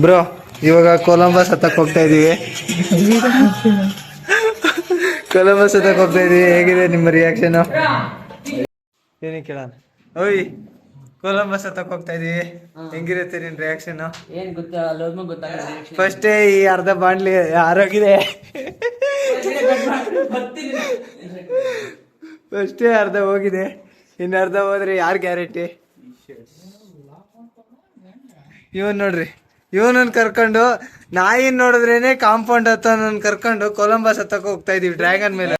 Bro ಇವಾಗ Columbus ಹತ್ತಕ್ಕೆ ಹೋಗ್ತಾ ಇದೀವಿ. ಕೊಲಂಬಸ್ ಹತ್ತಕ್ಕೆ ಹೋಗ್ತಾ ಇದೀವಿ. ಹೇಗಿದೆ ನಿಮ್ಮ ರಿಯಾಕ್ಷನ್? ಏನೇ ಕೇಳೋಣ. ಓಯ್ ಕೊಲಂಬಸ್ ಹತ್ತಕ್ಕೆ ಹೋಗ್ತಾ ಇದೀವಿ, ಹೆಂಗಿರುತ್ತೆ ನಿನ್ ರಿಯಾಕ್ಷನ್? ಏನ್ ಗೊತ್ತಾಗಲ್ಲ. ಫಸ್ಟೇ ಈ ಅರ್ಧ ಬಾಂಡ್ಲಿ ಆರೋಗಿದೆ. ಫಸ್ಟೇ ಅರ್ಧ ಹೋಗಿದೆ, ಇನ್ನು ಅರ್ಧ ಹೋದ್ರೆ ಯಾರು ಗ್ಯಾರಂಟಿ? ಇವನ್ ನೋಡ್ರಿ, ಇವನನ್ನ ಕರ್ಕೊಂಡು ನಾಯಿನ್ ನೋಡಿದ್ರೇನೆ ಕಾಂಪೌಂಡ್ ಹತ್ತ ಕರ್ಕೊಂಡು ಕೊಲಂಬಸ್ ಹತ್ತಕ್ಕೆ ಹೋಗ್ತಾ ಇದೀವಿ ಡ್ರ್ಯಾಗನ್ ಮೇಲೆ.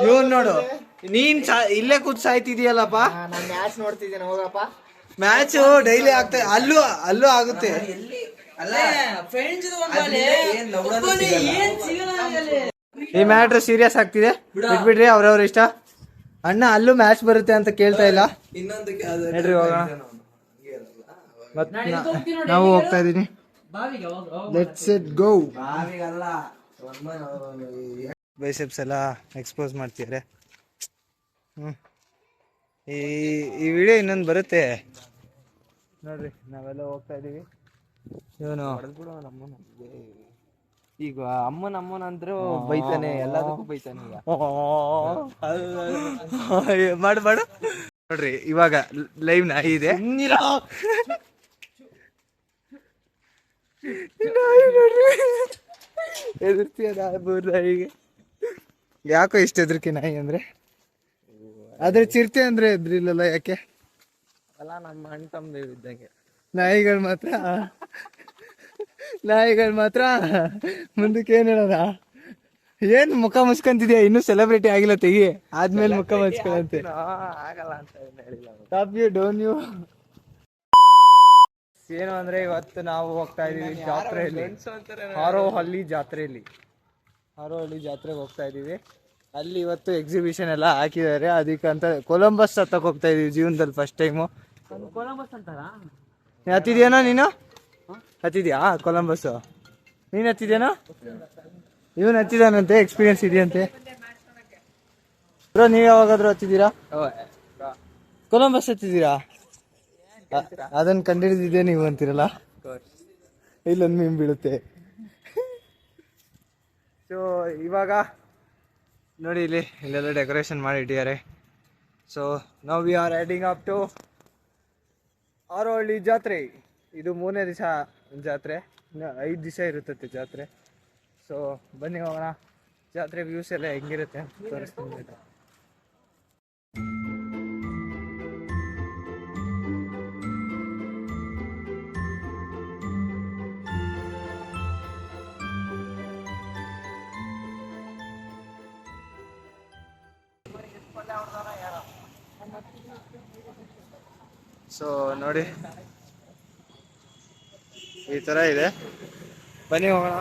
ಇವನ್ ನೋಡು, ನೀನ್ ಇಲ್ಲೇ ಕೂತ್ ಸಾಯ್ತಿದೀಯಲ್ಲಪ್ಪ. ನಾನು ಮ್ಯಾಚ್ ನೋಡ್ತಿದ್ದೇನೆ, ಹೋಗಪ್ಪ. ಮ್ಯಾಚ್ ಡೈಲಿ ಆಗ್ತಾ ಅಲ್ಲೂ ಆಗುತ್ತೆ. ಈ ಮ್ಯಾಟ್ರ್ ಸೀರಿಯಸ್ ಆಗ್ತಿದೆ, ಬಿಟ್ಬಿಡ್ರಿ, ಅವ್ರವ್ರ ಇಷ್ಟ. ಅಣ್ಣ ಅಲ್ಲೂ ಮ್ಯಾಚ್ ಬರುತ್ತೆ ಅಂತ ಕೇಳ್ತಾ ಇಲ್ಲ. ನೋಡ್ರಿ ಹೋಗೋಣ, ನಾವು ಹೋಗ್ತಾ ಇದೀನಿ. Let's it go. ಬೈಸೆಪ್ಸ್ ಎಲ್ಲ ಎಕ್ಸ್ಪೋಸ್ ಮಾಡ್ತಿದ್ದಾರೆ. ಈ ವಿಡಿಯೋ ಇನ್ನೊಂದು ಬರುತ್ತೆ ನೋಡ್ರಿ. ನಾವೆಲ್ಲ ಹೋಗ್ತಾ ಇದೀವಿ. ಇವನು ಈಗ ಅಮ್ಮನ ಅಂದ್ರು ಬೈತಾನೆ, ಎಲ್ಲದಕ್ಕೂ ಬೈತಾನೆ. ಈಗ ಮಾಡು ನೋಡ್ರಿ, ಇವಾಗ ಲೈವ್ ನಾಯಿ ಇದೆ. ಎದುರ್ತೀಯ ನಾಯಿಗೆ? ಯಾಕೋ ಇಷ್ಟ ಹೆದರ್ಕೆ ನಾಯಿ ಅಂದ್ರೆ? ಆದ್ರೆ ಚಿರತೆ ಅಂದ್ರೆ ಎದ್ರಿಲ್ಲಲ್ಲ, ಯಾಕೆ? ಅಲ್ಲ, ನಮ್ಮ ಅಣ್ಣ ತಮ್ಮ ಇದ್ದಂಗೆ. ನಾಯಿಗಳು ಮಾತ್ರ ಮುಂದಕ್ಕೆ ಏನ್ ಹೇಳೋಣ? ಏನ್ ಮುಖ ಮುಚ್ಕೊಂತಿದ್ಯಾ? ಇನ್ನೂ ಸೆಲೆಬ್ರಿಟಿ ಆಗಿಲ್ಲ, ತೆಗಿ, ಆದ್ಮೇಲೆ ಮುಖ ಮುಚ್ಕೊಂತೆ. ಆಗಲ್ಲ ಅಂತ ಹೇಳಿಲ್ಲ. ಟಾಪ್ ಯು ಡೋನ್ ಯು. ಏನು ಅಂದ್ರೆ ಇವತ್ತು ನಾವು ಹೋಗ್ತಾ ಇದೀವಿ ಜಾತ್ರೆಯಲ್ಲಿ, ಹಾರೋಹಳ್ಳಿ ಜಾತ್ರೆಗೆ ಹೋಗ್ತಾ ಇದೀವಿ. ಅಲ್ಲಿ ಇವತ್ತು ಎಕ್ಸಿಬಿಷನ್ ಎಲ್ಲ ಹಾಕಿದ್ದಾರೆ, ಅದಕ್ಕಂತ ಕೊಲಂಬಸ್ ಹತ್ತಕ್ಕೆ ಹೋಗ್ತಾ ಇದೀವಿ ಜೀವನದಲ್ಲಿ ಫಸ್ಟ್ ಟೈಮು. ಕೊಲಂಬಸ್ ಅಂತಾರ? ಹತ್ತಿದ್ಯಾನೋ ನೀನು? ಹತ್ತಿದ್ಯಾ ಕೊಲಂಬಸ್? ನೀನು ಹತ್ತಿದ್ಯಾನೋ? ಇವನು ಹತ್ತಿದಾನಂತೆ, ಎಕ್ಸ್ಪೀರಿಯನ್ಸ್ ಇದೆಯಂತೆ. ಬ್ರೋ ನೀವು ಯಾವಾಗಾದ್ರೂ ಹತ್ತಿದ್ದೀರಾ ಕೊಲಂಬಸ್? ಹತ್ತಿದ್ದೀರಾ? ಅದನ್ನ ಕಂಡಿಡಿದಿದ್ದೆ ನೀವು ಅಂತೀರಲ್ಲ, ಇಲ್ಲೊಂದು ಮೀನ್ ಬೀಳುತ್ತೆ. ಸೊ ಇವಾಗ ನೋಡಿ, ಇಲ್ಲೆಲ್ಲ ಡೆಕೋರೇಷನ್ ಮಾಡಿ ಇಟ್ಟಿದ್ದಾರೆ. ಸೊ ನಾವು we are heading up to Harohalli ಜಾತ್ರೆ. ಇದು 3ನೇ ದಿವಸ ಜಾತ್ರೆ, 5 ದಿವಸ ಇರುತ್ತೆ ಜಾತ್ರೆ. ಸೊ ಬನ್ನಿ ಹೋಗೋಣ, ಜಾತ್ರೆ ವ್ಯೂಸ್ ಎಲ್ಲ ಹೆಂಗಿರುತ್ತೆ ಅಂತ ತೋರಿಸ್ತೀನಿ. ಸೊ ನೋಡಿ, ಈ ತರ ಇದೆ, ಬನ್ನಿ ಹೋಗೋಣ.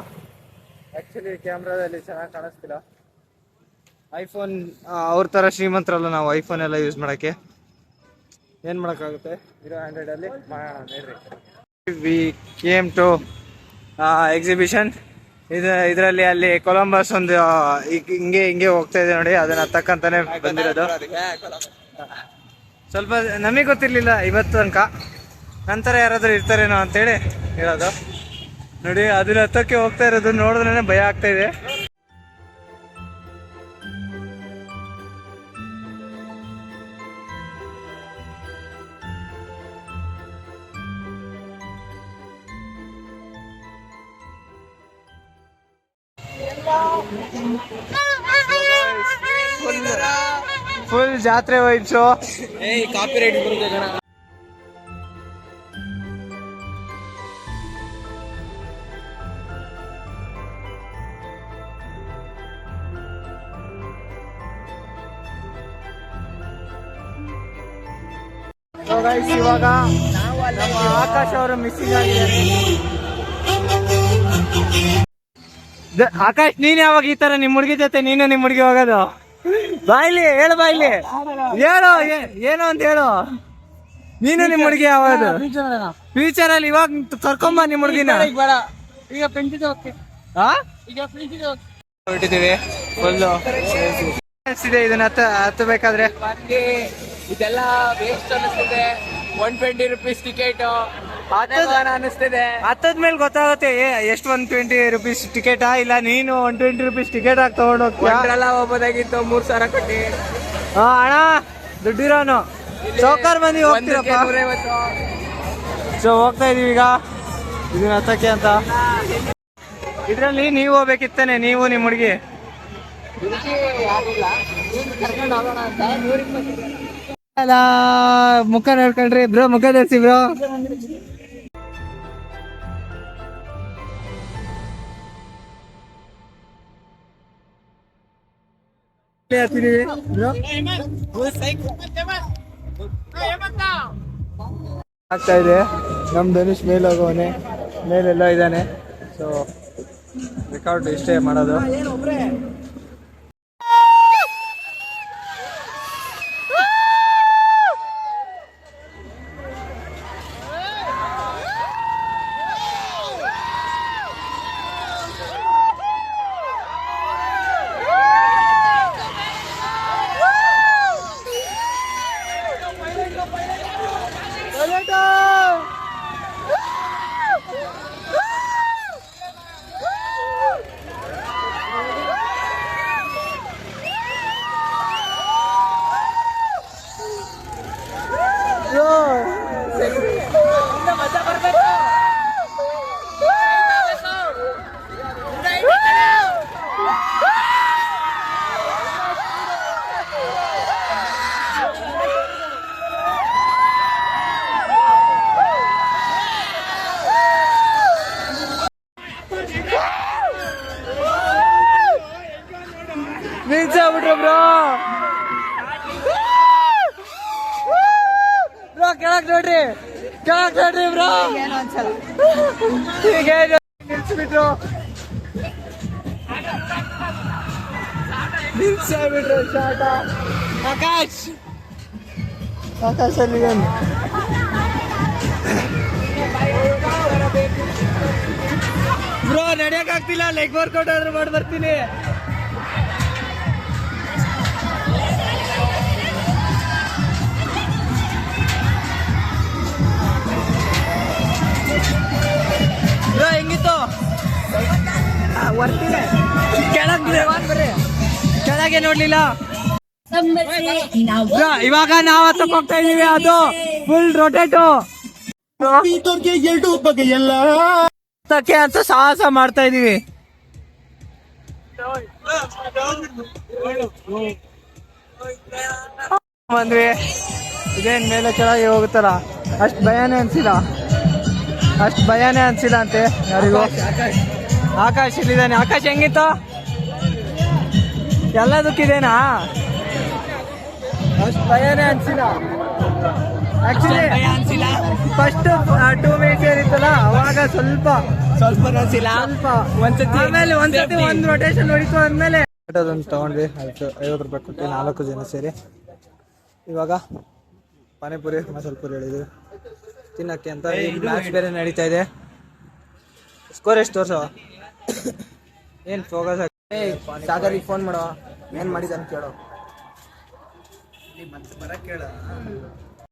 ಆಕ್ಚುಲಿ ಕ್ಯಾಮ್ರಾದಲ್ಲಿ ಚೆನ್ನಾಗಿ ಕಾಣಿಸ್ತಿಲ್ಲ. ಐಫೋನ್ ಅವ್ರ ತರ ಶ್ರೀಮಂತರಲ್ಲ ನಾವು, ಐಫೋನ್ ಎಲ್ಲ ಯೂಸ್ ಮಾಡಕ್ಕೆ. ಏನ್ ಮಾಡಕ್ಕಾಗುತ್ತೆ, ಇರೋ 100 ಅಲ್ಲಿ ಮಾಡೋಣ. ನೋಡ್ರಿ, ವಿ ಕೇಮ್ ಟು ಎಕ್ಸಿಬಿಷನ್. ಇದರಲ್ಲಿ ಅಲ್ಲಿ ಕೊಲಂಬಸ್ ಒಂದು ಹಿಂಗೆ ಹೋಗ್ತಾ ಇದೆ ನೋಡಿ, ಅದನ್ನ ಹತ್ತಕ್ಕಂತಾನೆ ಬಂದಿರೋದು. ಸ್ವಲ್ಪ ನಮಗೆ ಗೊತ್ತಿರ್ಲಿಲ್ಲ ಇವತ್ತು ತನಕ, ನಂತರ ಯಾರಾದ್ರೂ ಇರ್ತಾರೇನೋ ಅಂತೇಳಿ ಹೇಳೋದು. ನೋಡಿ, ಅದನ್ನ ಹತ್ತಕ್ಕೆ ಹೋಗ್ತಾ ಇರೋದು ನೋಡಿದ್ರೆ ಭಯ ಆಗ್ತಾ ಇದೆ. ಫುಲ್ ಜಾತ್ರೆ ವೈಬ್ಸು. ಕಾಪಿರೈಟ್ ಬರುತ್ತೆ ಕಣ. ಇವಾಗ ನಮ್ಮ ಆಕಾಶ್ ಅವರು ಮಿಸ್ಸಿಂಗ್ ಆಗಿದ್ದಾರೆ. ಆಕಾಶ್, ನೀನ್ ಯಾವಾಗ ಈ ತರ ನಿಮ್ ಹುಡುಗಿ ಜೊತೆ ನೀನು ನಿಮ್ ಹುಡುಗಿ ಹೋಗೋದು? ಬಾಯ್ಲಿ ಹೇಳು, ಬಾಯ್ಲಿ ಹೇಳು, ಏನು ಅಂತ ಹೇಳು. ನೀನು ನಿಮ್ ಹುಡುಗಿ ಯಾವಾಗ ಫ್ಯೂಚರ್ ಅಲ್ಲಿ? ಇವಾಗ ಕರ್ಕೊಂಬ ನಿಮ್ ಹುಡುಗಿನ. ಈಗ ಫ್ರೆಂಡ್ಸ್ ಹೊರಟಿದ್ದೀವಿ. ಫುಲ್ಲು ಇದೆ, ಇದನ್ನ ಹತ್ತಬೇಕಾದ್ರೆ ಇದೆಲ್ಲ ವೇಸ್ಟ್ ಅನಿಸ್ತಿದೆ. 120 ರೂಪೀಸ್ ಟಿಕೆಟ್, ಅನಿಸ್ತಿದೆ. ಹತ್ತದ್ಮೇಲೆ ಗೊತ್ತಾಗುತ್ತೆ ಎಷ್ಟು 120 ರೂಪೀಸ್ ಟಿಕೆಟಾ ಇಲ್ಲ ನೀನು 120 ರೂಪೀಸ್ ಟಿಕೆಟ್ ಹಾಕಿ ತಗೊಂಡು ಹೋಗ್ತೀಯ. ಹೋಗ್ಬೋದಾಗಿತ್ತು 3,000 ಕೊಟ್ಟು. ಅಣ್ಣ ದುಡ್ಡಿರೋನು ಸೌಕರ್ ಮಂದಿ ಹೋಗ್ತೀರಪ್ಪ. ಸೊ ಹೋಗ್ತಾ ಇದೀವಿ ಈಗ ಇದನ್ನ ಹತ್ತಕ್ಕೆ ಅಂತ. ಇದ್ರಲ್ಲಿ ನೀವು ಹೋಗ್ಬೇಕಿತ್ತಾನೆ, ನೀವು ನಿಮ್ಮ ಹುಡುಗಿ. ಅಲ್ಲ ಮುಖ ನೋಡ್ಕೊಂಡ್ರಿ ಬ್ರೋ, ಮುಖ ತೋರಿಸಿ ಬ್ರೋ. ಆಗ್ತಾ ಇದೆ. ನಮ್ ಧನುಷ್ ಮೇಲೆ ಹೋಗೋನೆ, ಮೇಲೆಲ್ಲ ಇದ್ದಾನೆ. ಸೊ ರೆಕಾರ್ಡ್ ಇಷ್ಟೇ ಮಾಡೋದು. ನಿಲ್ಸಾಬಿಟ್ರು ಬ್ರೋ. ಬ್ರೋ ಕೆಳಗ್ ನೋಡ್ರಿ, ಕೆಳಗ್ ನೋಡ್ರಿ ಬ್ರೋ. ಈಗ ನಿಲ್ಸ್ಬಿಟ್ರು, ನಿಲ್ಸಾಬಿಟ್ರು ಶಾಟ. ಆಕಾಶ್ ಆಕಾಶಲ್ಲಿ ಬ್ರೋ ನಡೆಯಕ್ ಆಗ್ತಿಲ್ಲ. ಲೆಗ್ ವರ್ಕೌಟ್ ಆದ್ರೂ ಮಾಡಿ ಬರ್ತೀನಿ. ಹೆಂಗಿತ್ತು ಕೆಳಗೆ ನೋಡ್ಲಿಲ್ಲ. ಇವಾಗ ನಾವ್ ಹತ್ತಕ್ ಹೋಗ್ತಾ ಇದೀವಿ. ಅದು ಫುಲ್ ರೊಟೇಟು ಹತ್ತಕ್ಕೆ ಅಂತ ಸಾಹಸ ಮಾಡ್ತಾ ಇದೀವಿ. ಬಂದ್ವಿ. ಇದೇನ್ ಮೇಲೆ ಕೆಳಗೆ ಹೋಗುತ್ತಲ್ಲ, ಅಷ್ಟ್ ಭಯನೇ ಅನ್ಸಿಲ್ಲ ಅಂತೆ ಯಾರಿಗೂ. ಆಕಾಶ್ ಇಲ್ಲಿದ್ದಾನೆ. ಆಕಾಶ್ ಹೆಂಗಿತ್ತು? ಎಲ್ಲದಕ್ಕಿದೇನಾ? ಅಷ್ಟು ಭಯನೇ ಅನ್ಸಿಲ್ಲ ಆಕ್ಚುಲಿ. ಫಸ್ಟ್ 2 ಮಿನಿಟ್ಸ್ ಏನಿತ್ತಲ್ಲ ಅವಾಗ ಸ್ವಲ್ಪ ಆಮೇಲೆ ಒಂದ್ಸತಿ ಒಂದು ರೊಟೇಷನ್ ಹೊಡಿತು ಅಂದ್ಮೇಲೆ ಅದನ್ನು ತಗೊಂಡ್ವಿ. 50 ರೂಪಾಯಿ ಕೊಟ್ಟು 4 ಜನ ಸೇರಿ. ಇವಾಗ ಪಾನಿಪುರಿ ಮಸಾಲೆ ಪುರಿ ಹೇಳಿದ್ವಿ ತಿನ್ನಕ್ಕೆ ಅಂತ. ಮ್ಯಾಚ್ ಬೇರೆ ನಡೀತಾ ಇದೆ. ಸ್ಕೋರ್ ಎಷ್ಟು ತೋರ್ಸೋ? ಏನ್ ಫೋಕಸ್ ಸಾಗರಿಗೆ ಫೋನ್ ಮಾಡೋ, ಏನ್ ಮಾಡಿದ ಅಂತ ಕೇಳೋ. ಬರಕ್ ಕೇಳ.